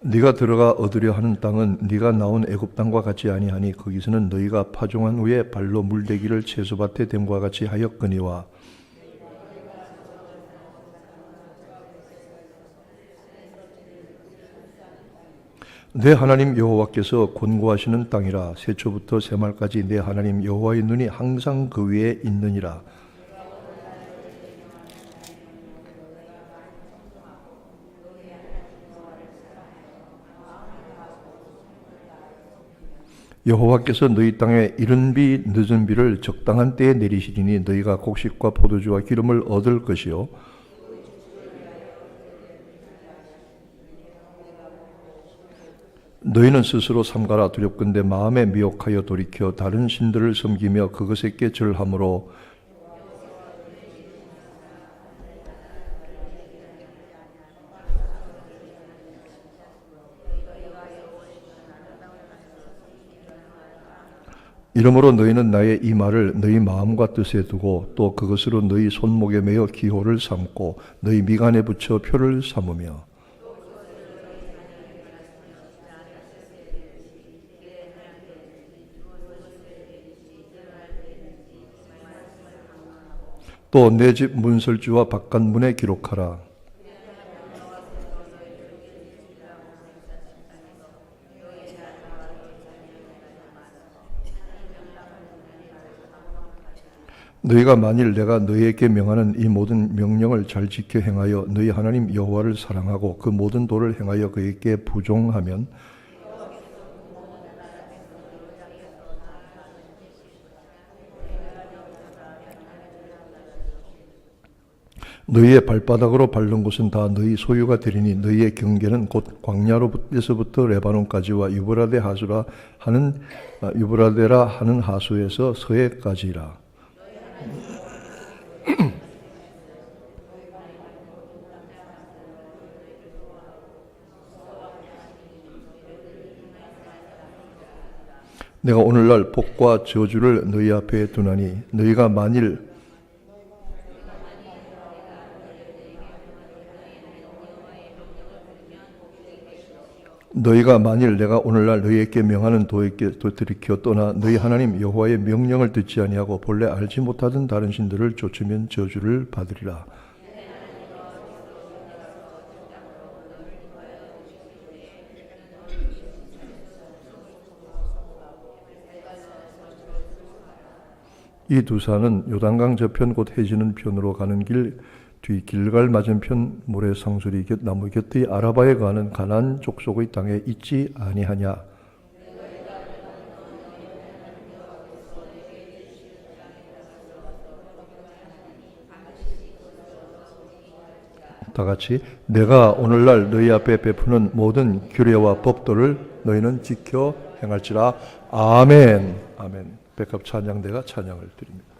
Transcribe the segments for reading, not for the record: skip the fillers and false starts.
네가 들어가 얻으려 하는 땅은 네가 나온 애굽 땅과 같지 아니하니 거기서는 너희가 파종한 후에 발로 물대기를 채소밭에 댐과 같이 하였거니와 내 하나님 여호와께서 권고하시는 땅이라. 세초부터 세말까지 내 하나님 여호와의 눈이 항상 그 위에 있느니라. 여호와께서 너희 땅에 이른 비 늦은 비를 적당한 때에 내리시리니 너희가 곡식과 포도주와 기름을 얻을 것이요 너희는 스스로 삼가라. 두렵건대 마음에 미혹하여 돌이켜 다른 신들을 섬기며 그것에게 절함으로 이러므로 너희는 나의 이 말을 너희 마음과 뜻에 두고 또 그것으로 너희 손목에 매어 기호를 삼고 너희 미간에 붙여 표를 삼으며 또 내 집 문설주와 바깥문에 기록하라. 너희가 만일 내가 너희에게 명하는 이 모든 명령을 잘 지켜 행하여 너희 하나님 여호와를 사랑하고 그 모든 도를 행하여 그에게 부종하면 너희의 발바닥으로 밟는 곳은 다 너희 소유가 되리니 너희의 경계는 곧 광야로에서부터 레바논까지와 유브라데라 하는 하수에서 서해까지라. 내가 오늘날 복과 저주를 너희 앞에 두나니 너희가 만일 내가 오늘날 너희에게 명하는 도에게 들이켜 떠나 너희 하나님 여호와의 명령을 듣지 아니하고 본래 알지 못하던 다른 신들을 쫓으면 저주를 받으리라. 이 두 산은 요단강 저편 곧 해지는 편으로 가는 길 뒤 길갈 맞은편 모래 상수리 곁 나무 곁의 아라바에 가는 가나안 족속의 땅에 있지 아니하냐. 다 같이 내가 오늘날 너희 앞에 베푸는 모든 규례와 법도를 너희는 지켜 행할지라. 아멘. 아멘. 백합 찬양대가 찬양을 드립니다.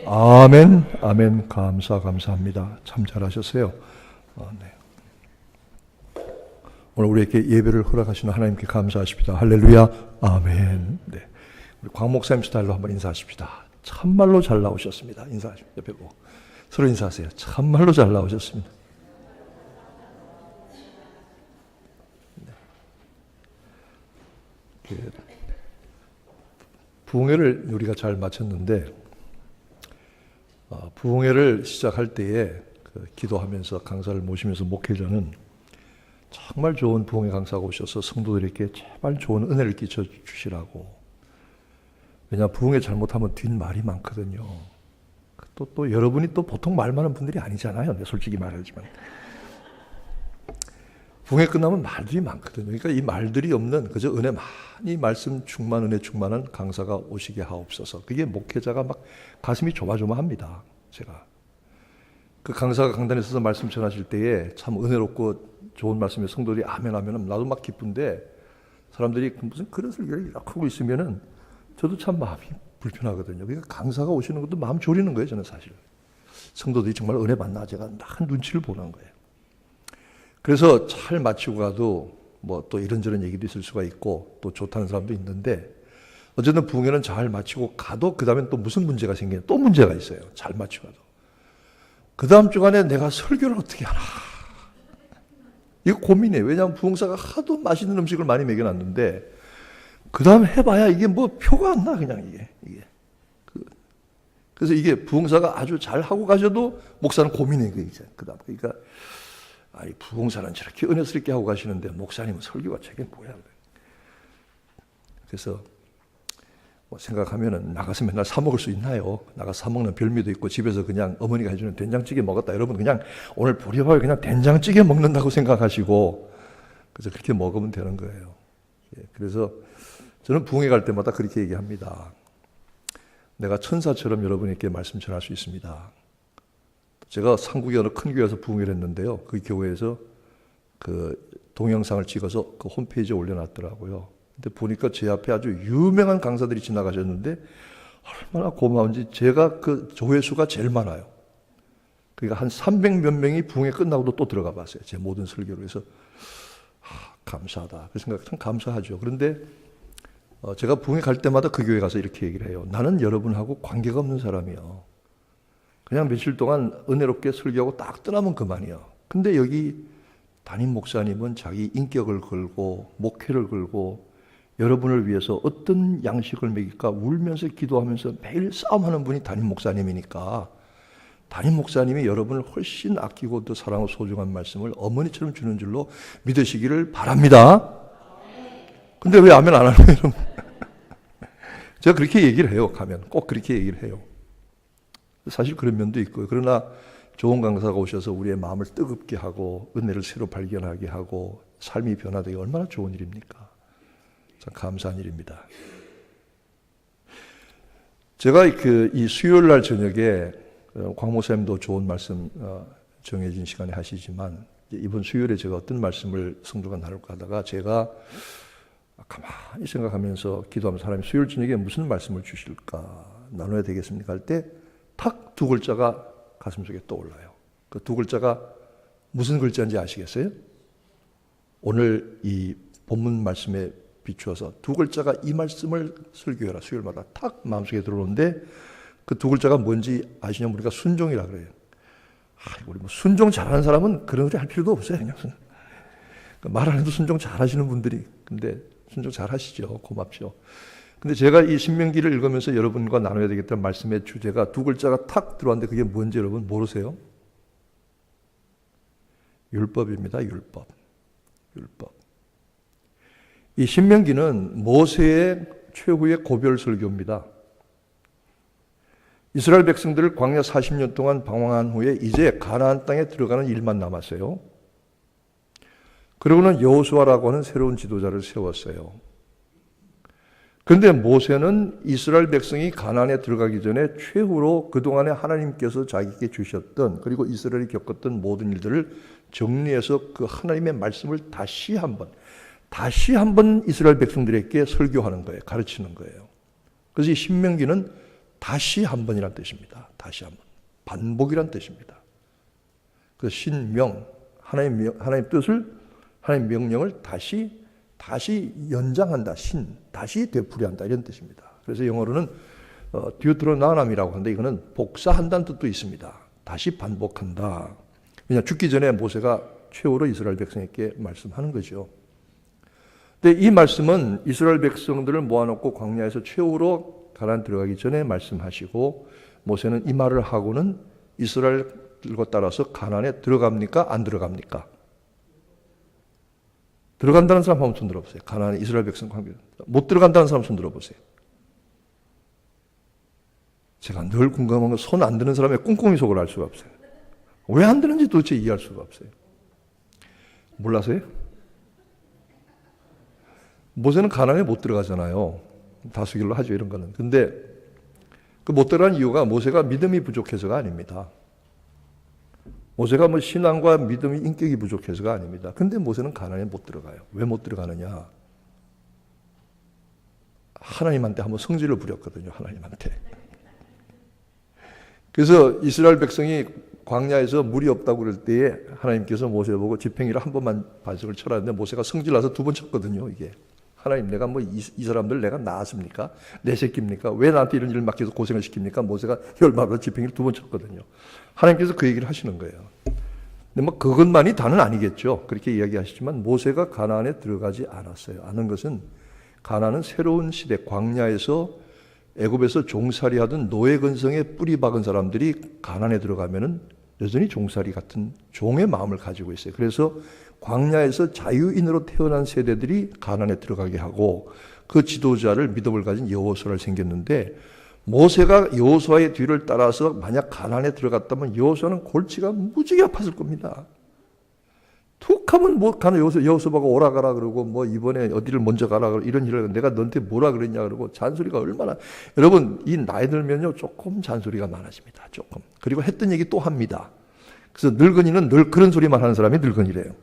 아멘, 아멘. 감사합니다. 참 잘하셨어요. 네. 오늘 우리에게 예배를 허락하시는 하나님께 감사하십니다. 할렐루야, 아멘. 네. 우리 광 목사님 스타일로 한번 인사하십시다. 참말로 잘 나오셨습니다. 인사하십니다. 옆에 보고 서로 인사하세요. 참말로 잘 나오셨습니다. 네. 부흥회를 우리가 잘 마쳤는데 부흥회를 시작할 때에 기도하면서 강사를 모시면서 목회자는 정말 좋은 부흥회 강사가 오셔서 성도들에게 제발 좋은 은혜를 끼쳐 주시라고. 왜냐하면 부흥회 잘못하면 뒷말이 많거든요. 또 여러분이 또 보통 말 많은 분들이 아니잖아요. 솔직히 말하지만. 부흥회 끝나면 말들이 많거든요. 그러니까 이 말들이 없는 그저 은혜 많이 말씀 충만, 은혜 충만한 강사가 오시게 하옵소서. 그게 목회자가 막 가슴이 조마조마합니다. 제가. 그 강사가 강단에 서서 말씀 전하실 때에 참 은혜롭고 좋은 말씀에 성도들이 아멘 하면 나도 막 기쁜데 사람들이 무슨 그런 설교를 이렇게 하고 있으면은 저도 참 마음이 불편하거든요. 그러니까 강사가 오시는 것도 마음 졸이는 거예요. 저는 사실. 성도들이 정말 은혜 받나 제가 한 눈치를 보는 거예요. 그래서 잘 마치고 가도 뭐 또 이런저런 얘기도 있을 수가 있고 또 좋다는 사람도 있는데 어쨌든 부흥회는 잘 마치고 가도 그 다음엔 또 무슨 문제가 생겨요. 또 문제가 있어요. 잘 마치고 가도. 그 다음 주간에 내가 설교를 어떻게 하나. 이거 고민이에요. 왜냐하면 부흥사가 하도 맛있는 음식을 많이 먹여놨는데 그 다음 해봐야 이게 뭐 표가 안 나. 그냥 이게. 그래서 이게 부흥사가 아주 잘 하고 가셔도 목사는 고민이에요. 그 다음. 그러니까 아니 부흥사는 저렇게 은혜스럽게 하고 가시는데 목사님은 설교가 저게 뭐야. 그래서 뭐 생각하면은 나가서 맨날 사 먹을 수 있나요? 나가서 사 먹는 별미도 있고 집에서 그냥 어머니가 해주는 된장찌개 먹었다. 여러분 그냥 오늘 보리밥에 그냥 된장찌개 먹는다고 생각하시고 그래서 그렇게 먹으면 되는 거예요. 그래서 저는 부흥회 갈 때마다 그렇게 얘기합니다. 내가 천사처럼 여러분에게 말씀 전할 수 있습니다. 제가 상국의 어느 큰 교회에서 부흥회를 했는데요. 그 교회에서 그 동영상을 찍어서 그 홈페이지에 올려놨더라고요. 근데 보니까 제 앞에 아주 유명한 강사들이 지나가셨는데 얼마나 고마운지 제가 그 조회수가 제일 많아요. 그러니까 한 300몇 명이 부흥회 끝나고도 또 들어가 봤어요. 제 모든 설교를. 그래서 감사하다. 그 생각 참 감사하죠. 그런데 제가 부흥회 갈 때마다 그 교회 가서 이렇게 얘기를 해요. 나는 여러분하고 관계가 없는 사람이요. 그냥 며칠 동안 은혜롭게 설교하고 딱 떠나면 그만이요. 근데 여기 담임 목사님은 자기 인격을 걸고 목회를 걸고 여러분을 위해서 어떤 양식을 먹일까 울면서 기도하면서 매일 싸움하는 분이 담임 목사님이니까 담임 목사님이 여러분을 훨씬 아끼고 더 사랑하고 소중한 말씀을 어머니처럼 주는 줄로 믿으시기를 바랍니다. 근데 왜 아멘 안 하는 거예요? 제가 그렇게 얘기를 해요. 가면 꼭 그렇게 얘기를 해요. 사실 그런 면도 있고요. 그러나 좋은 강사가 오셔서 우리의 마음을 뜨겁게 하고 은혜를 새로 발견하게 하고 삶이 변화되기 얼마나 좋은 일입니까? 참 감사한 일입니다. 제가 이 수요일 날 저녁에 광 목사님도 좋은 말씀 정해진 시간에 하시지만 이번 수요일에 제가 어떤 말씀을 성도가 나눌까 하다가 제가 가만히 생각하면서 기도하면서 하나님 수요일 저녁에 무슨 말씀을 주실까 나눠야 되겠습니까 할 때 탁 두 글자가 가슴속에 떠올라요. 그 두 글자가 무슨 글자인지 아시겠어요? 오늘 이 본문 말씀에 비추어서 두 글자가 이 말씀을 설교해라 수요일마다 탁 마음속에 들어오는데 그 두 글자가 뭔지 아시냐면 우리가 순종이라 그래요. 우리 뭐 순종 잘하는 사람은 그런 소리 할 필요도 없어요. 그냥 말 안 해도 순종 잘하시는 분들이 근데 순종 잘하시죠. 고맙죠. 근데 제가 이 신명기를 읽으면서 여러분과 나눠야 되겠다는 말씀의 주제가 두 글자가 탁 들어왔는데 그게 뭔지 여러분 모르세요? 율법입니다. 율법. 이 신명기는 모세의 최후의 고별 설교입니다. 이스라엘 백성들을 광야 40년 동안 방황한 후에 이제 가나안 땅에 들어가는 일만 남았어요. 그러고는 여호수아라고 하는 새로운 지도자를 세웠어요. 그런데 모세는 이스라엘 백성이 가나안에 들어가기 전에 최후로 그동안에 하나님께서 자기에게 주셨던 그리고 이스라엘이 겪었던 모든 일들을 정리해서 그 하나님의 말씀을 다시 한번 이스라엘 백성들에게 설교하는 거예요. 가르치는 거예요. 그래서 이 신명기는 다시 한 번이란 뜻입니다. 다시 한 번. 반복이란 뜻입니다. 그 신명, 하나님 뜻을, 하나님 명령을 다시 연장한다. 다시 되풀이한다. 이런 뜻입니다. 그래서 영어로는 디우트로나람이라고 하는데 이거는 복사한다는 뜻도 있습니다. 다시 반복한다. 그냥 죽기 전에 모세가 최후로 이스라엘 백성에게 말씀하는 거죠. 근데 이 말씀은 이스라엘 백성들을 모아놓고 광야에서 최후로 가나안 들어가기 전에 말씀하시고 모세는 이 말을 하고는 이스라엘과 따라서 가나안에 들어갑니까? 안 들어갑니까? 들어간다는 사람 한번 손 들어보세요. 가나안에 이스라엘 백성 관계. 못 들어간다는 사람 손 들어보세요. 제가 늘 궁금한 건 손 안 드는 사람의 꿍꿍이 속을 알 수가 없어요. 왜 안 드는지 도대체 이해할 수가 없어요. 몰라서요? 모세는 가나안에 못 들어가잖아요. 다수결로 하죠, 이런 거는. 근데 그 못 들어간 이유가 모세가 믿음이 부족해서가 아닙니다. 모세가 뭐 신앙과 믿음이 인격이 부족해서가 아닙니다. 근데 모세는 가나안에 못 들어가요. 왜 못 들어가느냐? 하나님한테 한번 성질을 부렸거든요, 하나님한테. 그래서 이스라엘 백성이 광야에서 물이 없다고 그럴 때에 하나님께서 모세를 보고 지팡이를 한 번만 반석을 쳐라는데 모세가 성질나서 두 번 쳤거든요, 이게. 하나님, 내가 뭐 이 사람들 내가 낳았습니까? 내 새끼입니까? 왜 나한테 이런 일을 맡겨서 고생을 시킵니까? 모세가 열받아서 지팡이를 두 번 쳤거든요. 하나님께서 그 얘기를 하시는 거예요. 근데 뭐 그것만이 다는 아니겠죠. 그렇게 이야기하시지만 모세가 가나안에 들어가지 않았어요. 아는 것은 가나안은 새로운 시대, 광야에서 애굽에서 종살이 하던 노예 근성에 뿌리 박은 사람들이 가나안에 들어가면은 여전히 종살이 같은 종의 마음을 가지고 있어요. 그래서 광야에서 자유인으로 태어난 세대들이 가나안에 들어가게 하고 그 지도자를 믿음을 가진 여호수아를 생겼는데 모세가 여호수아의 뒤를 따라서 만약 가나안에 들어갔다면 여호수아는 골치가 무지개 아팠을 겁니다. 툭 하면 뭐 가는 여호수아가 오라 가라 그러고 뭐 이번에 어디를 먼저 가라 그러고 이런 일을 내가 너한테 뭐라 그랬냐 그러고 잔소리가 얼마나. 여러분 이 나이 들면요 조금 잔소리가 많아집니다. 조금. 그리고 했던 얘기 또 합니다. 그래서 늙은이는 늘 그런 소리만 하는 사람이 늙은이래요.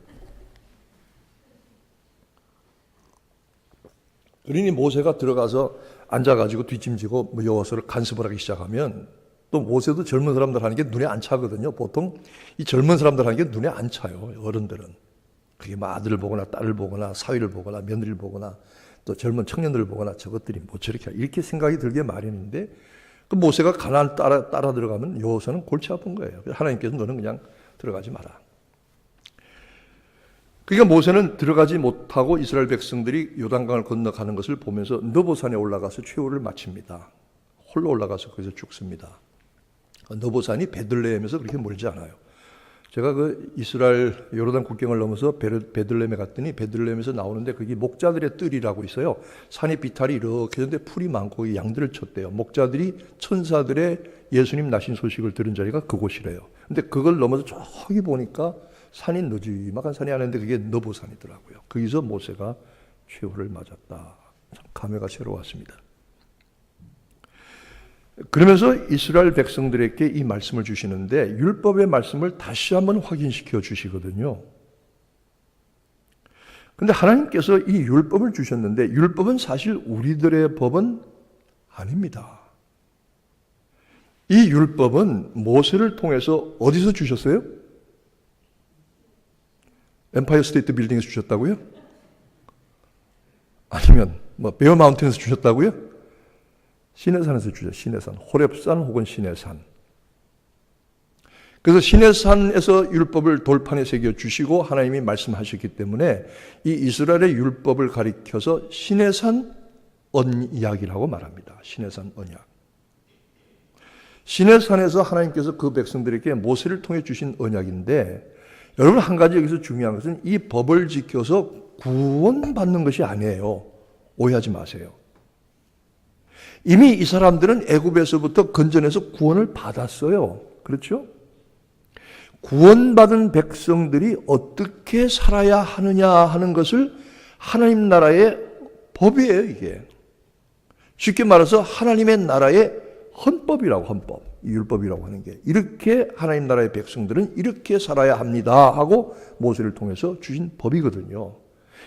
그러니 모세가 들어가서 앉아가지고 뒷짐지고 뭐 여호수아를 간섭을 하기 시작하면 또 모세도 젊은 사람들 하는 게 눈에 안 차거든요. 보통 이 젊은 사람들 하는 게 눈에 안 차요. 어른들은. 그게 뭐 아들을 보거나 딸을 보거나 사위를 보거나 며느리를 보거나 또 젊은 청년들을 보거나 저것들이 뭐 저렇게 이렇게 생각이 들게 마련인데 그 모세가 가나안 따라 들어가면 여호수아는 골치 아픈 거예요. 하나님께서 너는 그냥 들어가지 마라. 그러니까 모세는 들어가지 못하고 이스라엘 백성들이 요단강을 건너가는 것을 보면서 느보산에 올라가서 최후를 마칩니다. 홀로 올라가서 거기서 죽습니다. 느보산이 베들레헴에서 그렇게 멀지 않아요. 제가 그 이스라엘 요르단 국경을 넘어서 베들레헴에 갔더니 베들레헴에서 나오는데 거기 목자들의 뜰이라고 있어요. 산이 비탈이 이렇게 있는데 풀이 많고 양들을 쳤대요. 목자들이 천사들의 예수님 나신 소식을 들은 자리가 그곳이래요. 근데 그걸 넘어서 저기 보니까 산이 느지막한 산이 하는데 그게 느보산이더라고요. 거기서 모세가 최후를 맞았다. 참 감회가 새로웠습니다. 그러면서 이스라엘 백성들에게 이 말씀을 주시는데 율법의 말씀을 다시 한번 확인시켜 주시거든요. 그런데 하나님께서 이 율법을 주셨는데 율법은 사실 우리들의 법은 아닙니다. 이 율법은 모세를 통해서 어디서 주셨어요? 엠파이어 스테이트 빌딩에서 주셨다고요? 아니면 뭐 베어 마운틴에서 주셨다고요? 시내산에서 주죠. 시내산. 호렙산 혹은 시내산. 그래서 시내산에서 율법을 돌판에 새겨 주시고 하나님이 말씀하셨기 때문에 이 이스라엘의 율법을 가리켜서 시내산 언약이라고 말합니다. 시내산 언약. 시내산에서 하나님께서 그 백성들에게 모세를 통해 주신 언약인데 여러분 한 가지 여기서 중요한 것은 이 법을 지켜서 구원받는 것이 아니에요. 오해하지 마세요. 이미 이 사람들은 애굽에서부터 건져내서 구원을 받았어요. 그렇죠? 구원받은 백성들이 어떻게 살아야 하느냐 하는 것을 하나님 나라의 법이에요, 이게. 쉽게 말해서 하나님의 나라의 헌법이라고, 헌법. 율법이라고 하는 게. 이렇게 하나님 나라의 백성들은 이렇게 살아야 합니다 하고 모세를 통해서 주신 법이거든요.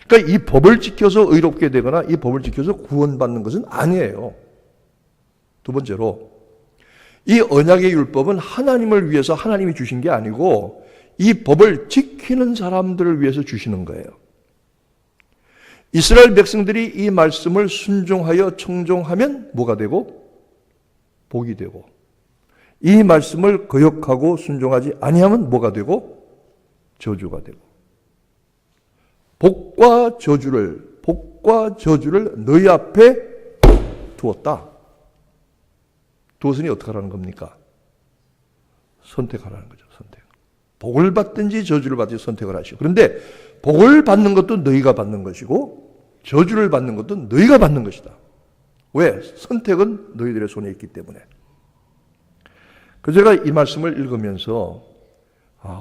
그러니까 이 법을 지켜서 의롭게 되거나 이 법을 지켜서 구원받는 것은 아니에요. 두 번째로 이 언약의 율법은 하나님을 위해서 하나님이 주신 게 아니고 이 법을 지키는 사람들을 위해서 주시는 거예요. 이스라엘 백성들이 이 말씀을 순종하여 청종하면 뭐가 되고? 복이 되고, 이 말씀을 거역하고 순종하지 아니하면 뭐가 되고? 저주가 되고. 복과 저주를 너희 앞에 두었다. 두었으니 어떻게 하라는 겁니까? 선택하라는 거죠. 선택. 복을 받든지 저주를 받든지 선택을 하시오. 그런데 복을 받는 것도 너희가 받는 것이고 저주를 받는 것도 너희가 받는 것이다. 왜? 선택은 너희들의 손에 있기 때문에. 그래서 제가 이 말씀을 읽으면서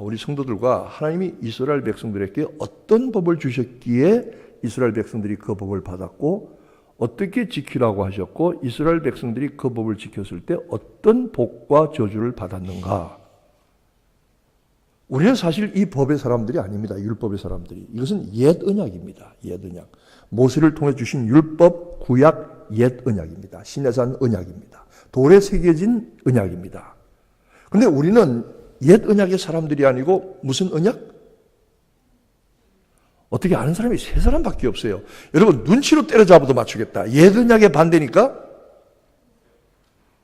우리 성도들과 하나님이 이스라엘 백성들에게 어떤 법을 주셨기에 이스라엘 백성들이 그 법을 받았고 어떻게 지키라고 하셨고 이스라엘 백성들이 그 법을 지켰을 때 어떤 복과 저주를 받았는가. 우리는 사실 이 법의 사람들이 아닙니다. 율법의 사람들이. 이것은 옛 언약입니다. 옛 언약. 모세를 통해 주신 율법, 구약, 옛 언약입니다. 시내산 언약입니다. 돌에 새겨진 언약입니다. 그런데 우리는 옛 언약의 사람들이 아니고 무슨 언약? 어떻게 아는 사람이 세 사람밖에 없어요. 여러분 눈치로 때려잡아도 맞추겠다. 옛 언약의 반대니까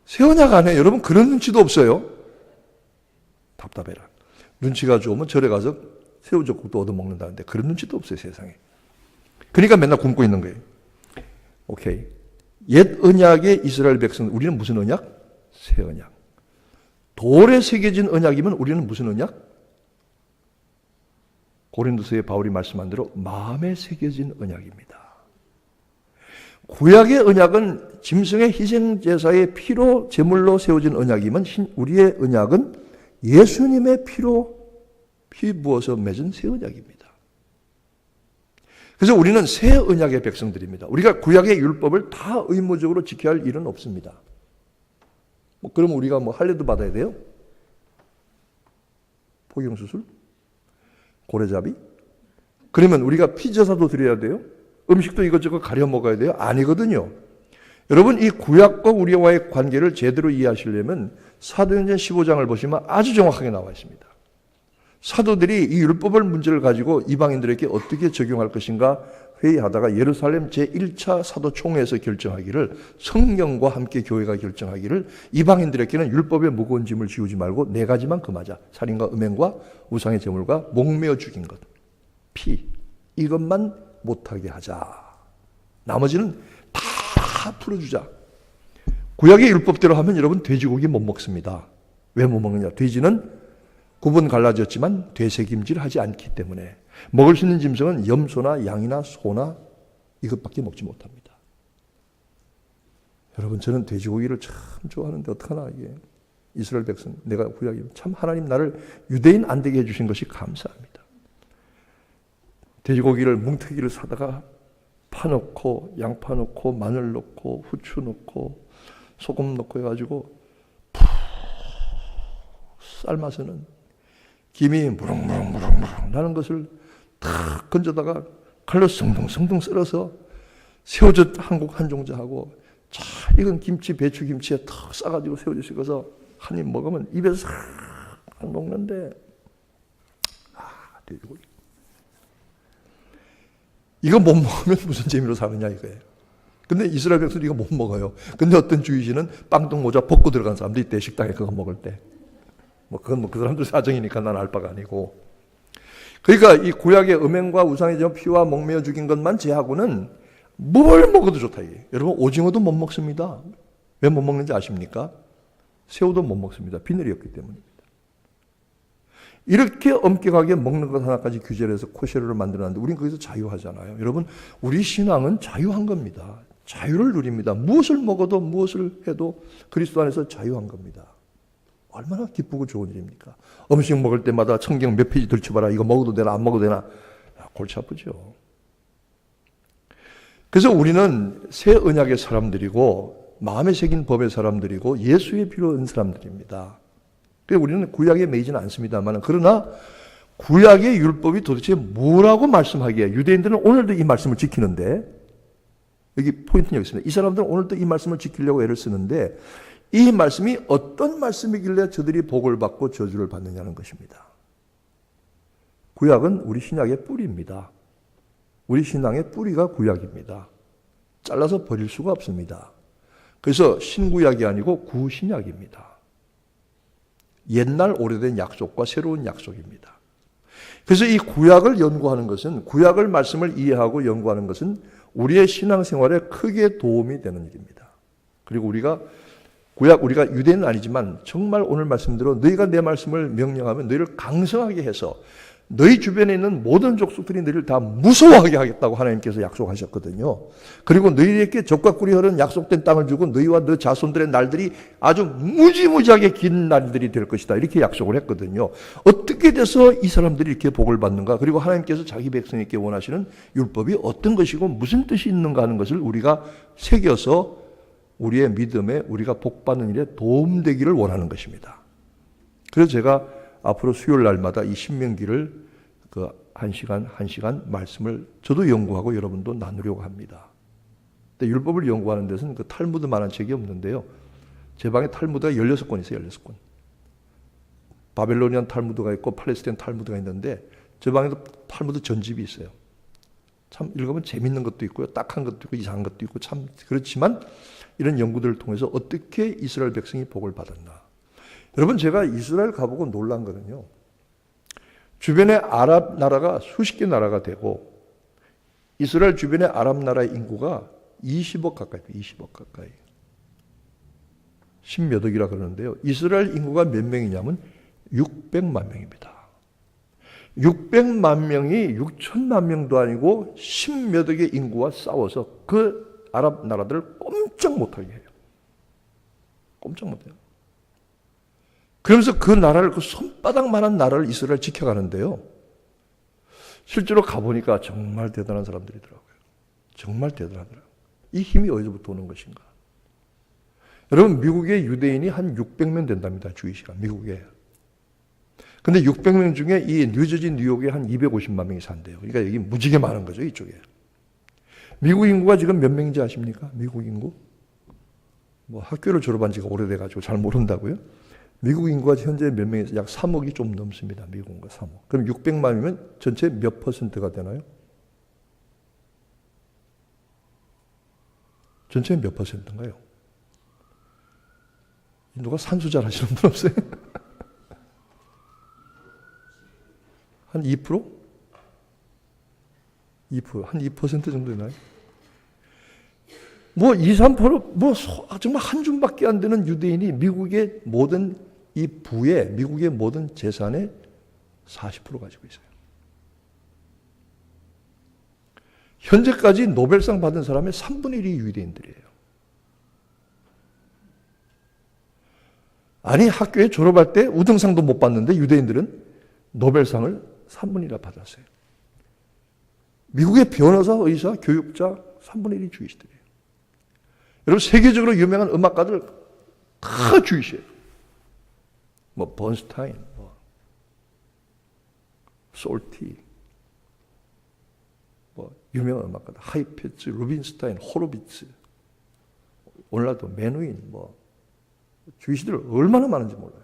새 언약 안 해요. 여러분 그런 눈치도 없어요. 답답해라. 눈치가 좋으면 절에 가서 새우젓국도 얻어먹는다는데 그런 눈치도 없어요. 세상에. 그러니까 맨날 굶고 있는 거예요. 오케이. 옛 언약의 이스라엘 백성, 우리는 무슨 언약? 새 언약. 돌에 새겨진 언약이면 우리는 무슨 언약? 고린도서에 바울이 말씀한 대로 마음에 새겨진 언약입니다. 구약의 언약은 짐승의 희생제사의 피로 제물로 세워진 언약이면 우리의 언약은 예수님의 피로 피 부어서 맺은 새 언약입니다. 그래서 우리는 새 언약의 백성들입니다. 우리가 구약의 율법을 다 의무적으로 지켜야 할 일은 없습니다. 그러면 우리가 할례도 받아야 돼요? 포경수술? 고래잡이? 그러면 우리가 피제사도 드려야 돼요? 음식도 이것저것 가려 먹어야 돼요? 아니거든요. 여러분 이 구약과 우리와의 관계를 제대로 이해하시려면 사도행전 15장을 보시면 아주 정확하게 나와 있습니다. 사도들이 이 율법을 문제를 가지고 이방인들에게 어떻게 적용할 것인가 회의하다가 예루살렘 제1차 사도총회에서 결정하기를, 성령과 함께 교회가 결정하기를 이방인들에게는 율법의 무거운 짐을 지우지 말고 네 가지만 금하자. 살인과 음행과 우상의 제물과 목매어 죽인 것, 피, 이것만 못하게 하자. 나머지는 다 풀어주자. 구약의 율법대로 하면 여러분 돼지고기 못 먹습니다. 왜 못 먹느냐? 돼지는 구분 갈라졌지만 되새김질하지 않기 때문에 먹을 수 있는 짐승은 염소나 양이나 소나 이것밖에 먹지 못합니다. 여러분 저는 돼지고기를 참 좋아하는데 어떡하나 이게. 이스라엘 백성 내가 구약이 참 하나님 나를 유대인 안 되게 해주신 것이 감사합니다. 돼지고기를 뭉태기를 사다가 파 넣고 양파 넣고 마늘 넣고 후추 넣고 소금 넣고 해가지고 푹 삶아서는 김이 무릉무릉 나는 것을 탁 건져다가 칼로 성동성동 썰어서 새우젓 한 종자하고 잘 익은 김치, 배추김치에 탁 싸가지고 새우젓 씻어서 한 입 먹으면 입에서 싹 녹는데 돼지고기. 이거 못 먹으면 무슨 재미로 사느냐 이거예요. 근데 이스라엘 백성들이 이거 못 먹어요. 근데 어떤 주의시는 빵떡 모자 벗고 들어간 사람들이 있대, 식당에 그거 먹을 때. 그건 그 사람들 사정이니까 난 알 바가 아니고. 그러니까 이 구약의 음행과 우상의 제물 피와 목매어 죽인 것만 제하고는 뭘 먹어도 좋다 이게. 여러분 오징어도 못 먹습니다. 왜 못 먹는지 아십니까? 새우도 못 먹습니다. 비늘이었기 때문입니다. 이렇게 엄격하게 먹는 것 하나까지 규제를 해서 코셰르를 만들었는데 우리는 거기서 자유하잖아요. 여러분 우리 신앙은 자유한 겁니다. 자유를 누립니다. 무엇을 먹어도 무엇을 해도 그리스도 안에서 자유한 겁니다. 얼마나 기쁘고 좋은 일입니까? 음식 먹을 때마다 성경 몇 페이지 들춰봐라. 이거 먹어도 되나 안 먹어도 되나. 골치 아프죠. 그래서 우리는 새 언약의 사람들이고 마음에 새긴 법의 사람들이고 예수의 피로 얻은 사람들입니다. 그래서 우리는 구약에 매이지는 않습니다만 그러나 구약의 율법이 도대체 뭐라고 말씀하기에 유대인들은 오늘도 이 말씀을 지키는데 여기 포인트는 여기 있습니다. 이 사람들은 오늘도 이 말씀을 지키려고 애를 쓰는데 이 말씀이 어떤 말씀이길래 저들이 복을 받고 저주를 받느냐는 것입니다. 구약은 우리 신약의 뿌리입니다. 우리 신앙의 뿌리가 구약입니다. 잘라서 버릴 수가 없습니다. 그래서 신구약이 아니고 구신약입니다. 옛날 오래된 약속과 새로운 약속입니다. 그래서 이 구약을 연구하는 것은, 구약을 말씀을 이해하고 연구하는 것은 우리의 신앙생활에 크게 도움이 되는 일입니다. 그리고 우리가 유대인은 아니지만 정말 오늘 말씀대로 너희가 내 말씀을 명령하면 너희를 강성하게 해서 너희 주변에 있는 모든 족속들이 너희를 다 무서워하게 하겠다고 하나님께서 약속하셨거든요. 그리고 너희에게 적과 꿀이 흐르는 약속된 땅을 주고 너희와 너 자손들의 날들이 아주 무지무지하게 긴 날들이 될 것이다. 이렇게 약속을 했거든요. 어떻게 돼서 이 사람들이 이렇게 복을 받는가? 그리고 하나님께서 자기 백성에게 원하시는 율법이 어떤 것이고 무슨 뜻이 있는가 하는 것을 우리가 새겨서 우리의 믿음에 우리가 복받는 일에 도움되기를 원하는 것입니다. 그래서 제가 앞으로 수요일 날마다 이 신명기를 한 시간 말씀을 저도 연구하고 여러분도 나누려고 합니다. 근데 율법을 연구하는 데서는 탈무드만한 책이 없는데요. 제 방에 탈무드가 16권 있어요. 16권. 바벨로니안 탈무드가 있고 팔레스타인 탈무드가 있는데 제 방에도 탈무드 전집이 있어요. 참 읽으면 재밌는 것도 있고요. 딱한 것도 있고 이상한 것도 있고 참 그렇지만 이런 연구들을 통해서 어떻게 이스라엘 백성이 복을 받았나. 여러분 제가 이스라엘 가보고 놀란 거는요. 주변에 아랍 나라가 수십 개 나라가 되고 이스라엘 주변의 아랍 나라의 인구가 20억 가까이, 20억 가까이. 10몇 억이라 그러는데요. 이스라엘 인구가 몇 명이냐면 600만 명입니다. 600만 명이 6천만 명도 아니고 10몇 억의 인구와 싸워서 그 아랍 나라들을 꼼짝 못하게 해요. 꼼짝 못해요. 그러면서 그 나라를, 그 손바닥만한 나라를 이스라엘 지켜가는데요. 실제로 가보니까 정말 대단한 사람들이더라고요. 정말 대단하더라고요. 이 힘이 어디서부터 오는 것인가? 여러분, 미국의 유대인이 한 600명 된답니다. 주의시가 미국에. 근데 600명 중에 이 뉴저지, 뉴욕에 한 250만 명이 산대요. 그러니까 여기 무지개 많은 거죠, 이쪽에. 미국 인구가 지금 몇 명인지 아십니까? 미국 인구? 뭐 학교를 졸업한 지가 오래돼가지고 잘 모른다고요? 미국 인구가 현재 몇 명에서 약 3억이 좀 넘습니다. 미국 인구가 3억. 그럼 600만이면 전체 몇 퍼센트가 되나요? 전체 몇 퍼센트인가요? 누가 산수잘 하시는 분 없어요? 한 2%? 2%, 한 2% 정도 되나요? 뭐 2, 3%, 뭐 정말 한 줌밖에 안 되는 유대인이 미국의 모든 이 부에, 미국의 모든 재산의 40% 가지고 있어요. 현재까지 노벨상 받은 사람의 3분의 1이 유대인들이에요. 아니, 학교에 졸업할 때 우등상도 못 받는데 유대인들은 노벨상을 3분의 1이나 받았어요. 미국의 변호사, 의사, 교육자 3분의 1이 주이시들이에요. 여러분, 세계적으로 유명한 음악가들 다 주이시에요. 뭐 번스타인, 뭐 솔티, 뭐 유명한 음악가들 하이피츠, 루빈스타인, 호로비츠, 오늘날도 맨우인, 뭐 주이시들 얼마나 많은지 몰라요.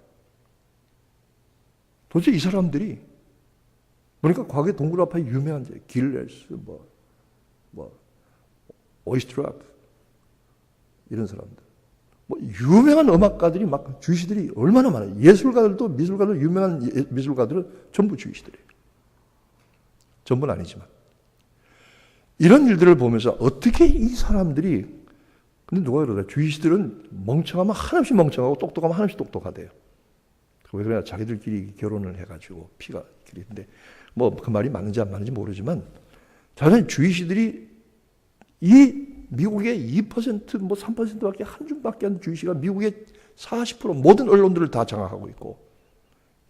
도대체 이 사람들이 보니까 과거에 동굴아파에 유명한 길레스, 오이스트락 이런 사람들, 뭐 유명한 음악가들이 막 주이시들이 얼마나 많아요. 예술가들도 미술가들, 유명한 미술가들은 전부 주이시들이에요. 전부는 아니지만 이런 일들을 보면서 어떻게 이 사람들이, 근데 누가 그러더라, 주이시들은 멍청하면 한없이 멍청하고 똑똑하면 한없이 똑똑하대요. 왜 그러냐, 자기들끼리 결혼을 해가지고 피가 길인데 뭐 그 말이 맞는지 안 맞는지 모르지만 자기는 주이시들이 이 미국의 2% 뭐 3%밖에 한 줌밖에 안 주이시가 미국의 40% 모든 언론들을 다 장악하고 있고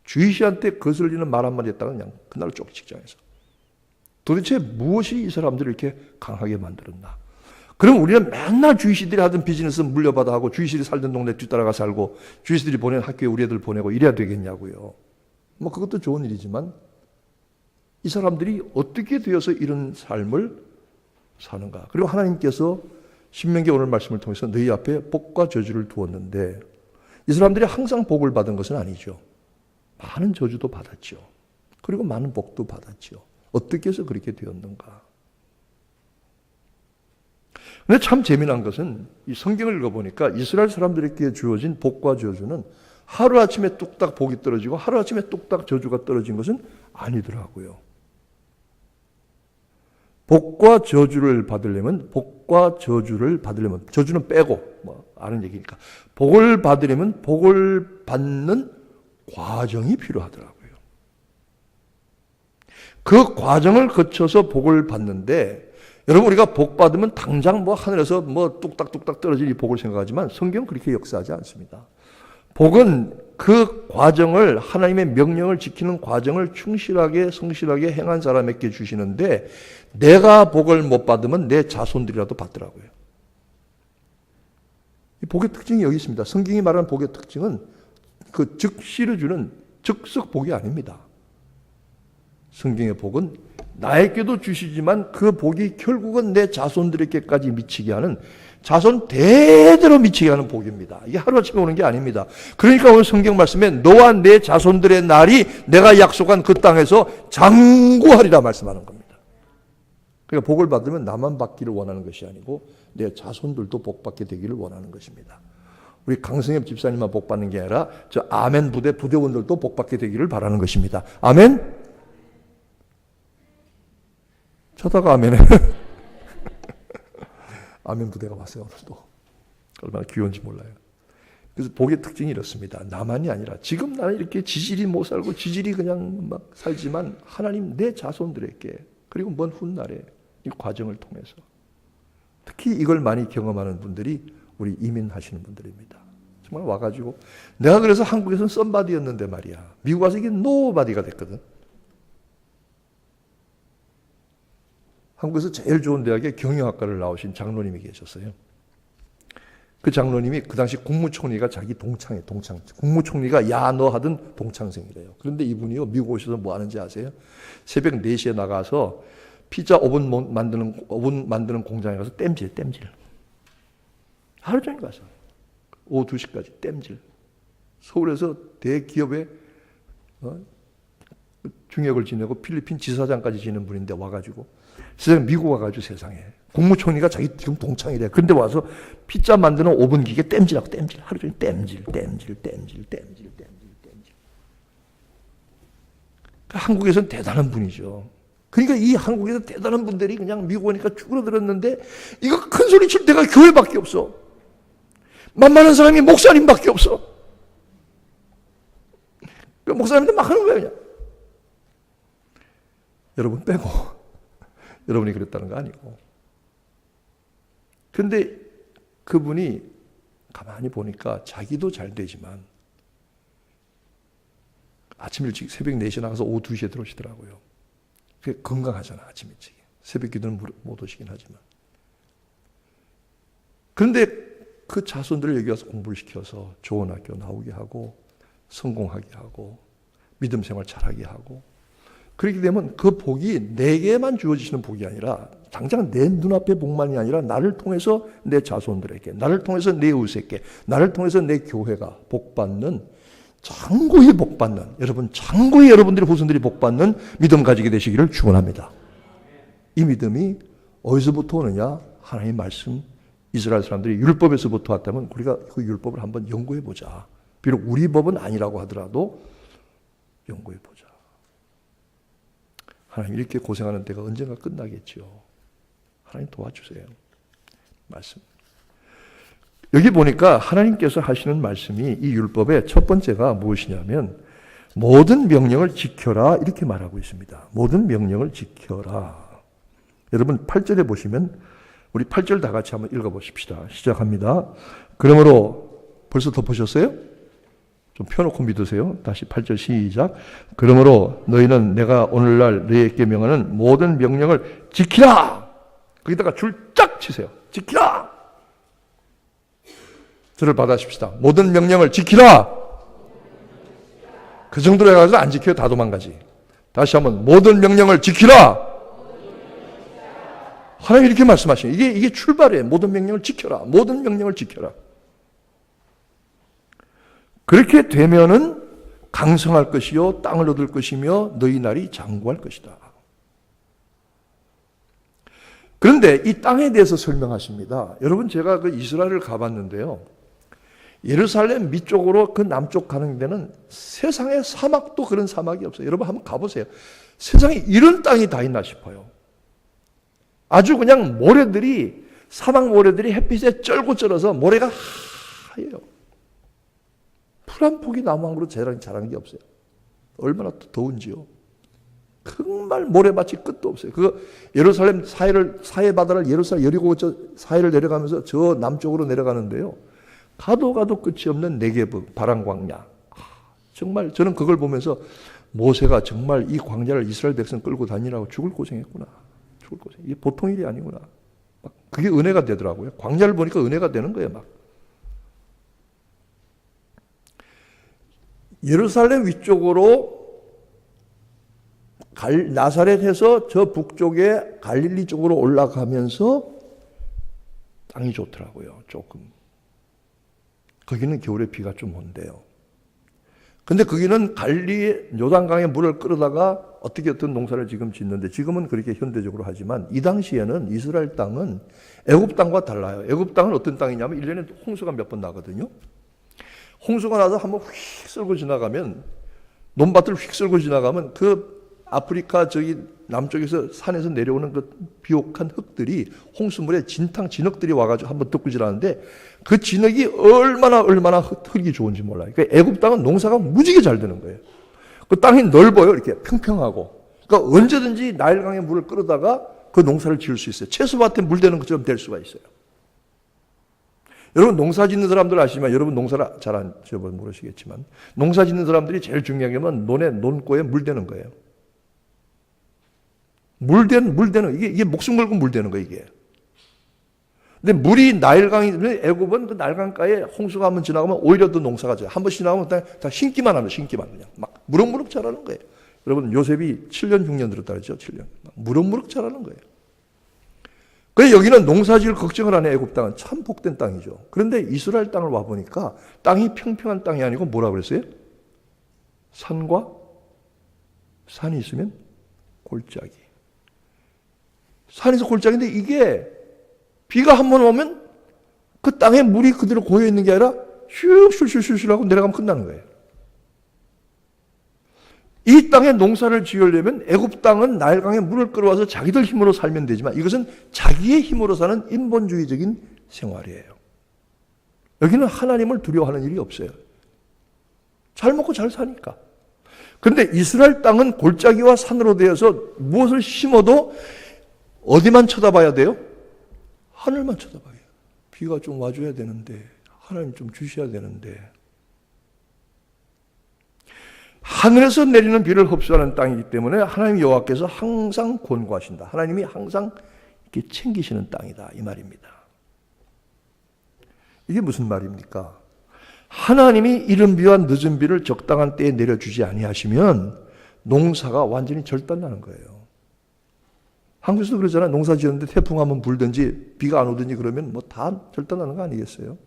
주이시한테 거슬리는 말 한마디 했다가 그냥 그날 쫓기 직장에서. 도대체 무엇이 이 사람들을 이렇게 강하게 만들었나? 그럼 우리는 맨날 주이시들이 하던 비즈니스 물려받아 하고 주이시들이 살던 동네 뒤따라가 살고 주이시들이 보낸 학교에 우리 애들 보내고 이래야 되겠냐고요. 뭐 그것도 좋은 일이지만 이 사람들이 어떻게 되어서 이런 삶을 사는가? 그리고 하나님께서 신명기 오늘 말씀을 통해서 너희 앞에 복과 저주를 두었는데 이 사람들이 항상 복을 받은 것은 아니죠. 많은 저주도 받았죠. 그리고 많은 복도 받았죠. 어떻게 해서 그렇게 되었는가? 근데 참 재미난 것은 이 성경을 읽어보니까 이스라엘 사람들에게 주어진 복과 저주는 하루아침에 뚝딱 복이 떨어지고 하루아침에 뚝딱 저주가 떨어진 것은 아니더라고요. 복과 저주를 받으려면 저주는 빼고 아는 얘기니까 복을 받으려면 복을 받는 과정이 필요하더라고요. 그 과정을 거쳐서 복을 받는데 여러분 우리가 복 받으면 당장 하늘에서 뚝딱뚝딱 떨어질 이 복을 생각하지만 성경은 그렇게 역사하지 않습니다. 복은 그 과정을 하나님의 명령을 지키는 과정을 충실하게 성실하게 행한 사람에게 주시는데 내가 복을 못 받으면 내 자손들이라도 받더라고요. 이 복의 특징이 여기 있습니다. 성경이 말하는 복의 특징은 그 즉시를 주는 즉석 복이 아닙니다. 성경의 복은 나에게도 주시지만 그 복이 결국은 내 자손들에게까지 미치게 하는 자손 대대로 미치게 하는 복입니다. 이게 하루아침에 오는 게 아닙니다. 그러니까 오늘 성경 말씀에 너와 내 자손들의 날이 내가 약속한 그 땅에서 장구하리라 말씀하는 겁니다. 그러니까 복을 받으면 나만 받기를 원하는 것이 아니고 내 자손들도 복 받게 되기를 원하는 것입니다. 우리 강성엽 집사님만 복 받는 게 아니라 저 아멘 부대원들도 복 받게 되기를 바라는 것입니다. 아멘? 쳐다가 아멘해. 아멘 부대가 왔어요, 오늘도. 얼마나 귀여운지 몰라요. 그래서 복의 특징이 이렇습니다. 나만이 아니라, 지금 나는 이렇게 지질이 못 살고 지질이 그냥 막 살지만, 하나님 내 자손들에게, 그리고 먼 훗날에 이 과정을 통해서, 특히 이걸 많이 경험하는 분들이 우리 이민하시는 분들입니다. 정말 와가지고, 내가 그래서 한국에서는 썸바디였는데 말이야. 미국 와서 이게 노바디가 됐거든. 한국에서 제일 좋은 대학에 경영학과를 나오신 장로님이 계셨어요. 그 장로님이 그 당시 국무총리가 자기 동창이에요. 국무총리가 야 너 하던 동창생이래요. 그런데 이분이요, 미국 오셔서 뭐 하는지 아세요? 새벽 4시에 나가서 피자 오븐 만드는 공장에 가서 땜질. 하루 종일 가서 오후 2시까지 땜질. 서울에서 대기업에 중역을 지내고 필리핀 지사장까지 지낸 분인데 와가지고 세상에 미국 와가지고 세상에 국무총리가 자기 지금 동창이래. 그런데 와서 피자 만드는 오븐 기계 땜질하고 하루 종일 땜질. 한국에서는 대단한 분이죠. 그러니까 이 한국에서 대단한 분들이 그냥 미국 오니까 줄어들었는데 이거 큰 소리 칠 데가 교회밖에 없어. 만만한 사람이 목사님밖에 없어. 그 목사님들 막 하는 거야 그냥. 여러분 빼고. 여러분이 그랬다는 거 아니고. 근데 그분이 가만히 보니까 자기도 잘 되지만 아침 일찍 새벽 4시에 나가서 오후 2시에 들어오시더라고요. 그게 건강하잖아, 아침 일찍. 새벽 기도는 못 오시긴 하지만. 그런데 그 자손들을 여기 와서 공부를 시켜서 좋은 학교 나오게 하고 성공하게 하고 믿음 생활 잘하게 하고, 그렇게 되면 그 복이 내게만 주어지시는 복이 아니라 당장 내 눈앞의 복만이 아니라 나를 통해서 내 자손들에게, 나를 통해서 내 이웃에게, 나를 통해서 내 교회가 복받는, 장고히 복받는, 장고히 여러분들의 후손들이 복받는 믿음 가지게 되시기를 축원합니다. 이 믿음이 어디서부터 오느냐? 하나님의 말씀, 이스라엘 사람들이 율법에서부터 왔다면 우리가 그 율법을 한번 연구해 보자. 비록 우리 법은 아니라고 하더라도 연구해 보자. 하나님 이렇게 고생하는 때가 언젠가 끝나겠죠. 하나님 도와주세요. 말씀. 여기 보니까 하나님께서 하시는 말씀이 이 율법의 첫 번째가 무엇이냐면 모든 명령을 지켜라 이렇게 말하고 있습니다. 모든 명령을 지켜라. 여러분 8절에 보시면 우리 8절 다 같이 한번 읽어보십시다. 시작합니다. 그러므로 벌써 덮으셨어요? 좀 펴놓고 믿으세요. 다시 8절 시작. 그러므로 너희는 내가 오늘날 너희에게 명하는 모든 명령을 지키라. 거기다가 줄 쫙 치세요. 지키라. 저를 받아십시다. 모든 명령을 지키라. 그 정도로 해가지고 안 지켜요. 다 도망가지. 다시 한번 모든 명령을 지키라. 하나님 이렇게 말씀하시는 이게 출발이에요. 모든 명령을 지켜라. 모든 명령을 지켜라. 그렇게 되면은 강성할 것이요 땅을 얻을 것이며 너희 날이 장구할 것이다. 그런데 이 땅에 대해서 설명하십니다. 여러분 제가 그 이스라엘을 가봤는데요. 예루살렘 밑쪽으로 그 남쪽 가는 데는 세상에 사막도 그런 사막이 없어요. 여러분 한번 가보세요. 세상에 이런 땅이 다 있나 싶어요. 아주 그냥 모래들이 사막 모래들이 햇빛에 쩔고 쩔어서 모래가 하얘요. 풀 한 폭이 나무 한 그루 자란 게 없어요. 얼마나 또 더운지요. 정말 모래밭이 끝도 없어요. 그 예루살렘 사해 바다를 예루살렘 여리고 사해를 내려가면서 저 남쪽으로 내려가는데요. 가도 끝이 없는 네게브 바람 광야. 정말 저는 그걸 보면서 모세가 정말 이 광야를 이스라엘 백성 끌고 다니라고 죽을 고생했구나. 죽을 고생. 이게 보통 일이 아니구나. 막 그게 은혜가 되더라고요. 광야를 보니까 은혜가 되는 거예요. 막. 예루살렘 위쪽으로 나사렛에서 저 북쪽에 갈릴리 쪽으로 올라가면서 땅이 좋더라고요. 조금. 거기는 겨울에 비가 좀 온대요. 근데 거기는 갈릴리 요단강에 물을 끌어다가 어떻든 농사를 지금 짓는데 지금은 그렇게 현대적으로 하지만 이 당시에는 이스라엘 땅은 애굽 땅과 달라요. 애굽 땅은 어떤 땅이냐면 1년에 홍수가 몇 번 나거든요. 홍수가 나서 한번 휙 쓸고 지나가면 논밭을 휙 쓸고 지나가면 그 아프리카 저기 남쪽에서 산에서 내려오는 그 비옥한 흙들이 홍수물에 진흙들이 와가지고 한번 덮고지라는데 그 진흙이 얼마나 흙이 좋은지 몰라요. 그러니까 애굽 땅은 농사가 무지개 잘 되는 거예요. 그 땅이 넓어요. 이렇게 평평하고. 그러니까 언제든지 나일강에 물을 끌어다가 그 농사를 지을 수 있어요. 채소밭에 물 대는 것처럼 될 수가 있어요. 여러분 농사 짓는 사람들 아시지만 여러분 농사를 잘 안 지어보면 모르시겠지만 농사 짓는 사람들이 제일 중요한 게 뭐냐면 논고에 물 대는 거예요. 물 대는 이게 목숨 걸고 물 대는 거예요, 이게. 근데 물이 나일강이 애굽은 그 나일강가에 홍수가 한번 지나가면 오히려 더 농사가 져요. 한 번 지나가면 다 신기만 합니다. 신기만 그냥 막 무럭무럭 자라는 거예요. 여러분 요셉이 7년 흉년 들었다 그랬죠. 7년. 무럭무럭 자라는 거예요. 그래서 여기는 농사지을 걱정을 하는 애굽 땅은 참 복된 땅이죠. 그런데 이스라엘 땅을 와 보니까 땅이 평평한 땅이 아니고 뭐라 그랬어요? 산이 있으면 골짜기. 산에서 골짜기인데 이게 비가 한 번 오면 그 땅에 물이 그대로 고여 있는 게 아니라 슉슉슉슉 하고 내려가면 끝나는 거예요. 이 땅에 농사를 지으려면 애굽 땅은 나일강에 물을 끌어와서 자기들 힘으로 살면 되지만 이것은 자기의 힘으로 사는 인본주의적인 생활이에요. 여기는 하나님을 두려워하는 일이 없어요. 잘 먹고 잘 사니까. 그런데 이스라엘 땅은 골짜기와 산으로 되어서 무엇을 심어도 어디만 쳐다봐야 돼요? 하늘만 쳐다봐요. 비가 좀 와줘야 되는데 하나님 좀 주셔야 되는데 하늘에서 내리는 비를 흡수하는 땅이기 때문에 하나님 여호와께서 항상 권고하신다. 하나님이 항상 이렇게 챙기시는 땅이다 이 말입니다. 이게 무슨 말입니까? 하나님이 이른 비와 늦은 비를 적당한 때에 내려주지 아니하시면 농사가 완전히 절단나는 거예요. 한국에서도 그러잖아요. 농사 지었는데 태풍 한번 불든지 비가 안 오든지 그러면 뭐 다 절단나는 거 아니겠어요?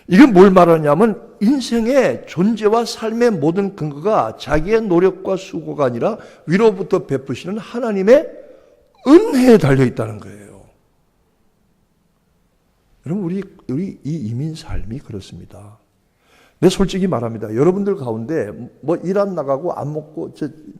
이게 뭘 말하냐면 인생의 존재와 삶의 모든 근거가 자기의 노력과 수고가 아니라 위로부터 베푸시는 하나님의 은혜에 달려 있다는 거예요. 여러분 우리 이 이민 삶이 그렇습니다. 내 솔직히 말합니다. 여러분들 가운데 뭐 일 안 나가고 안 먹고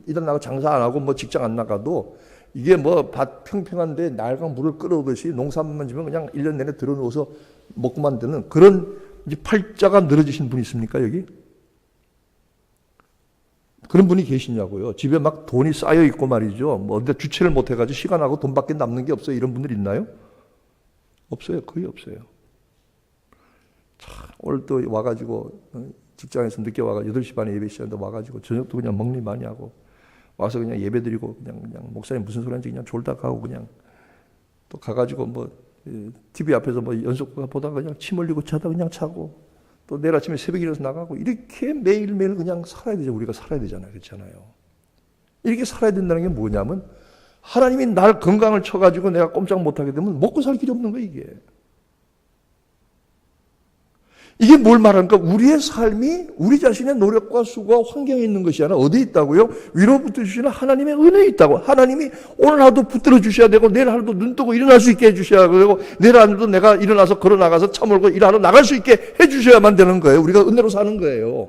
일 안 나가고 장사 안 하고 뭐 직장 안 나가도 이게 뭐 밭 평평한데 나일강 물을 끌어오듯이 농사만 지면 그냥 1년 내내 들어누워서 먹고만 되는 그런 이제 팔자가 늘어지신 분 있습니까 여기? 그런 분이 계시냐고요. 집에 막 돈이 쌓여 있고 말이죠. 뭐 어디 주체를 못 해가지고 시간하고 돈밖에 남는 게 없어요. 이런 분들 있나요? 없어요. 거의 없어요. 오늘 또 와가지고 직장에서 늦게 와가지고 8시 반에 예배 시작인데 와가지고 저녁도 그냥 먹니 많이 하고 와서 그냥 예배 드리고 그냥 목사님 무슨 소리 하는지 그냥 졸다 가고 그냥 또 가가지고 뭐 TV 앞에서 뭐 연속 보다가 그냥 침 흘리고 자다 그냥 자고 또 내일 아침에 새벽에 일어나서 나가고 이렇게 매일매일 그냥 살아야 되죠. 우리가 살아야 되잖아요. 그렇잖아요. 이렇게 살아야 된다는 게 뭐냐면 하나님이 날 건강을 쳐가지고 내가 꼼짝 못하게 되면 먹고 살 길이 없는 거예요, 이게. 이게 뭘 말하는가? 우리의 삶이 우리 자신의 노력과 수고와 환경에 있는 것이 아니라 어디에 있다고요? 위로부터 주시는 하나님의 은혜에 있다고. 하나님이 오늘 하루도 붙들어 주셔야 되고 내일 하루도 눈 뜨고 일어날 수 있게 해주셔야 되고 내일 하루도 내가 일어나서 걸어 나가서 차 몰고 일하러 나갈 수 있게 해주셔야만 되는 거예요. 우리가 은혜로 사는 거예요.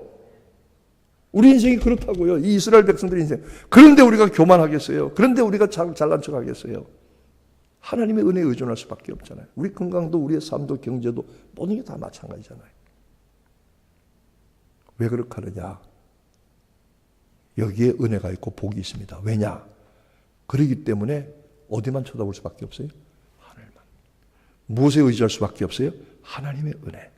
우리 인생이 그렇다고요. 이 이스라엘 백성들의 인생. 그런데 우리가 교만하겠어요? 그런데 우리가 잘난 척 하겠어요? 하나님의 은혜에 의존할 수밖에 없잖아요. 우리 건강도 우리의 삶도 경제도 모든 게 다 마찬가지잖아요. 왜 그렇게 하느냐? 여기에 은혜가 있고 복이 있습니다. 왜냐? 그러기 때문에 어디만 쳐다볼 수밖에 없어요? 하늘만. 무엇에 의지할 수밖에 없어요? 하나님의 은혜.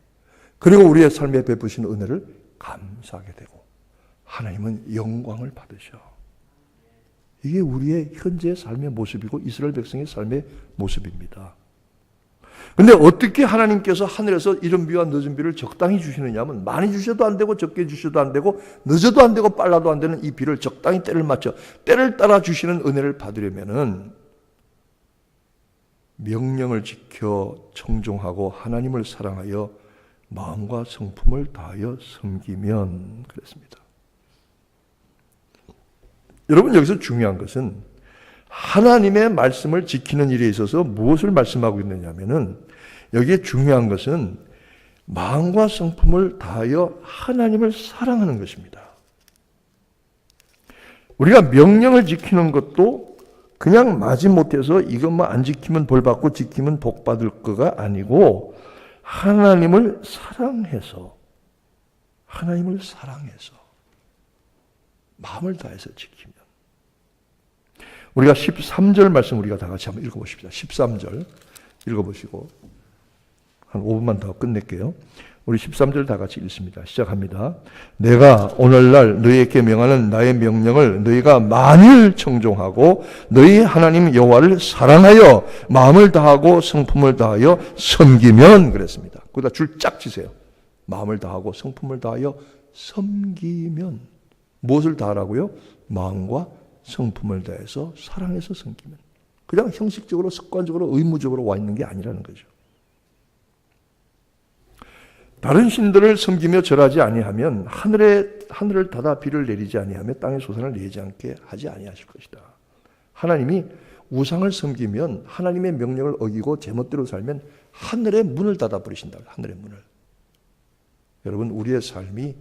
그리고 우리의 삶에 베푸신 은혜를 감사하게 되고 하나님은 영광을 받으셔. 이게 우리의 현재의 삶의 모습이고 이스라엘 백성의 삶의 모습입니다. 근데 어떻게 하나님께서 하늘에서 이른 비와 늦은 비를 적당히 주시느냐 하면 많이 주셔도 안 되고 적게 주셔도 안 되고 늦어도 안 되고 빨라도 안 되는 이 비를 적당히 때를 맞춰 때를 따라 주시는 은혜를 받으려면은 명령을 지켜 청종하고 하나님을 사랑하여 마음과 성품을 다하여 섬기면 그랬습니다. 여러분 여기서 중요한 것은 하나님의 말씀을 지키는 일에 있어서 무엇을 말씀하고 있느냐면은 여기에 중요한 것은 마음과 성품을 다하여 하나님을 사랑하는 것입니다. 우리가 명령을 지키는 것도 그냥 마지못해서 이것만 안 지키면 벌 받고 지키면 복 받을 거가 아니고 하나님을 사랑해서 마음을 다해서 지키면 우리가 13절 말씀 우리가 다 같이 한번 읽어보십시다. 13절 읽어보시고 한 5분만 더 끝낼게요. 우리 13절 다 같이 읽습니다. 시작합니다. 내가 오늘날 너희에게 명하는 나의 명령을 너희가 만일 청종하고 너희 하나님 여호와를 사랑하여 마음을 다하고 성품을 다하여 섬기면 그랬습니다. 거기다 줄 쫙 치세요. 마음을 다하고 성품을 다하여 섬기면 무엇을 다하라고요? 마음과 성품을 다해서 사랑해서 섬기면 그냥 형식적으로 습관적으로 의무적으로 와 있는 게 아니라는 거죠. 다른 신들을 섬기며 절하지 아니하면 하늘을 닫아 비를 내리지 아니하며 땅에 소산을 내지 않게 하지 아니하실 것이다. 하나님이 우상을 섬기면 하나님의 명령을 어기고 제멋대로 살면 하늘의 문을 닫아 버리신다. 하늘의 문을. 여러분 우리의 삶이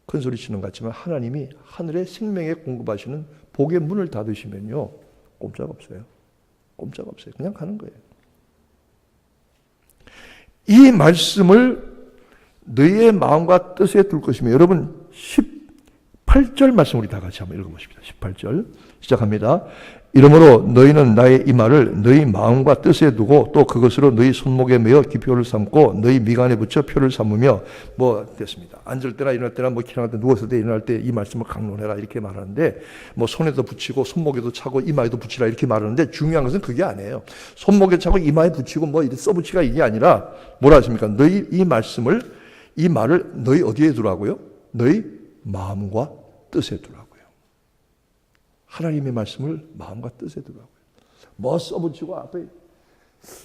큰 소리 치는 것 같지만 하나님이 하늘의 생명에 공급하시는 복의 문을 닫으시면요. 꼼짝없어요. 그냥 가는 거예요. 이 말씀을 너희의 마음과 뜻에 둘 것이며 여러분 18절 말씀 우리 다 같이 한번 읽어보십시다. 18절 시작합니다. 이러므로 너희는 나의 이 말을 너희 마음과 뜻에 두고 또 그것으로 너희 손목에 매어 기표를 삼고 너희 미간에 붙여 표를 삼으며 됐습니다. 앉을 때나 일어날 때나 기도할 때 누웠을 때 일어날 때 이 말씀을 강론해라 이렇게 말하는데 손에도 붙이고 손목에도 차고 이마에도 붙이라 이렇게 말하는데 중요한 것은 그게 아니에요. 손목에 차고 이마에 붙이고 이렇게 써붙이가 이게 아니라 뭐라 하십니까? 너희 이 말을 너희 어디에 두라고요? 너희 마음과 뜻에 두라고요. 하나님의 말씀을 마음과 뜻에 두라고요. 써붙이고 앞에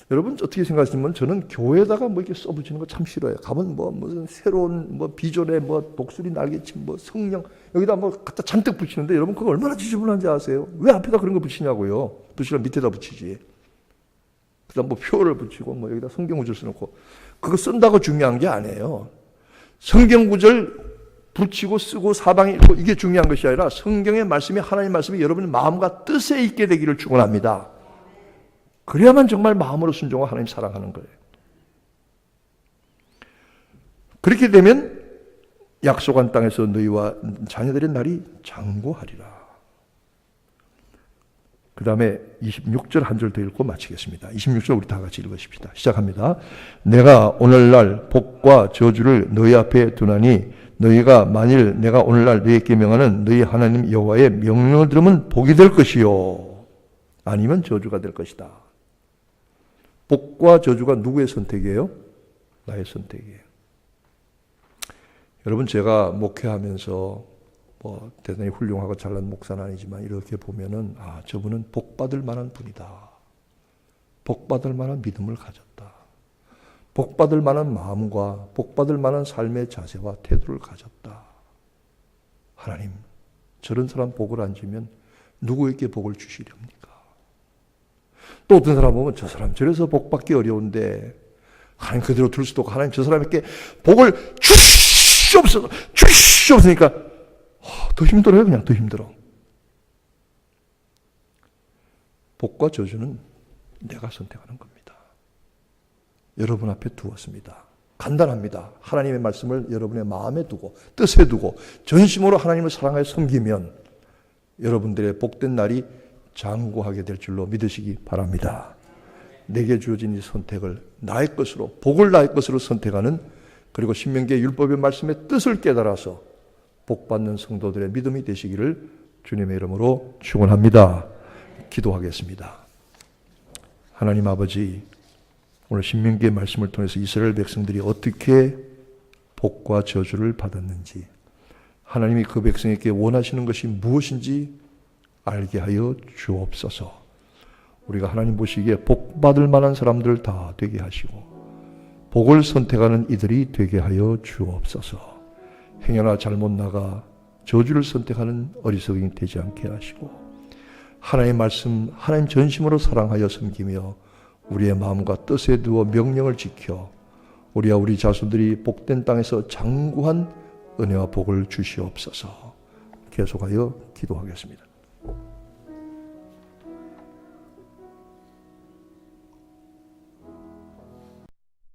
여러분 어떻게 생각하시면 저는 교회에다가 이렇게 써붙이는 거 참 싫어요. 가면 무슨 새로운 비전에 독수리 날개침 성령 여기다 갖다 잔뜩 붙이는데 여러분 그거 얼마나 지저분한지 아세요? 왜 앞에다 그런 거 붙이냐고요. 붙이면 밑에다 붙이지. 그다음 표를 붙이고 여기다 성경 구절 써놓고 그거 쓴다고 중요한 게 아니에요. 성경 구절 붙이고 쓰고 사방에 읽고 이게 중요한 것이 아니라 성경의 말씀이 하나님의 말씀이 여러분의 마음과 뜻에 있게 되기를 축원합니다. 그래야만 정말 마음으로 순종하고 하나님 사랑하는 거예요. 그렇게 되면 약속한 땅에서 너희와 자녀들의 날이 장구하리라. 그 다음에 26절 한 절 더 읽고 마치겠습니다. 26절 우리 다 같이 읽으십시다. 시작합니다. 내가 오늘날 복과 저주를 너희 앞에 두나니 너희가 만일 내가 오늘날 너희에게 명하는 너희 하나님 여호와의 명령을 들으면 복이 될 것이요 아니면 저주가 될 것이다. 복과 저주가 누구의 선택이에요? 나의 선택이에요. 여러분 제가 목회하면서 대단히 훌륭하고 잘난 목사는 아니지만 이렇게 보면은 저분은 복받을 만한 분이다. 복받을 만한 믿음을 가졌다. 복받을 만한 마음과 복받을 만한 삶의 자세와 태도를 가졌다. 하나님, 저런 사람 복을 안 주면 누구에게 복을 주시렵니까? 또 어떤 사람 보면 저 사람 저래서 복받기 어려운데 하나님 그대로 둘 수도 없고 하나님 저 사람에게 복을 주시옵소서.주시옵소니까 더 힘들어요. 그냥 더 힘들어. 복과 저주는 내가 선택하는 겁니다. 여러분 앞에 두었습니다. 간단합니다. 하나님의 말씀을 여러분의 마음에 두고 뜻에 두고 전심으로 하나님을 사랑하여 섬기면 여러분들의 복된 날이 장구하게 될 줄로 믿으시기 바랍니다. 내게 주어진 이 선택을 나의 것으로, 복을 나의 것으로 선택하는, 그리고 신명기의 율법의 말씀의 뜻을 깨달아서 복받는 성도들의 믿음이 되시기를 주님의 이름으로 축원합니다. 기도하겠습니다. 하나님 아버지, 오늘 신명기의 말씀을 통해서 이스라엘 백성들이 어떻게 복과 저주를 받았는지, 하나님이 그 백성에게 원하시는 것이 무엇인지 알게 하여 주옵소서. 우리가 하나님 보시기에 복받을 만한 사람들 다 되게 하시고 복을 선택하는 이들이 되게 하여 주옵소서. 행여나 잘못 나가 저주를 선택하는 어리석음이 되지 않게 하시고 하나님의 말씀, 하나님 전심으로 사랑하여 섬기며 우리의 마음과 뜻에 두어 명령을 지켜 우리와 우리 자손들이 복된 땅에서 장구한 은혜와 복을 주시옵소서. 계속하여 기도하겠습니다.